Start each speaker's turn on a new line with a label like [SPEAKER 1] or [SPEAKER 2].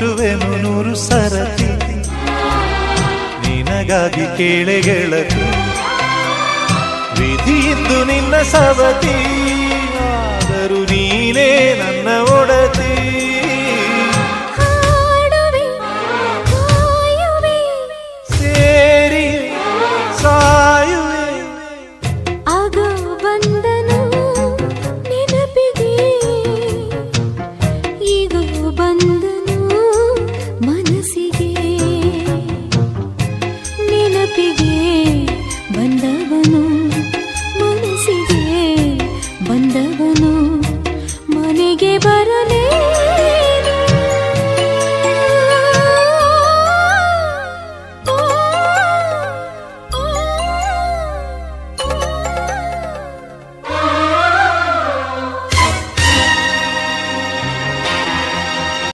[SPEAKER 1] ಮುಟ್ಟುವೆನು 100 ಸರತಿ ನಿನಗಾಗಿ ಕೇಳೆ ಗೆಳತಿ ವಿಧಿಯಿದ್ದು ನಿನ್ನ ಸವತಿ ಆದರೂ ನೀನೇ ನನ್ನ ಒಡತಿ ಸೇರಿ ಸಾಯುವೆ
[SPEAKER 2] ಆಗೋ ಬಂದನು ನೆನಪಿಗೆ ಈಗೋ ಬಂದ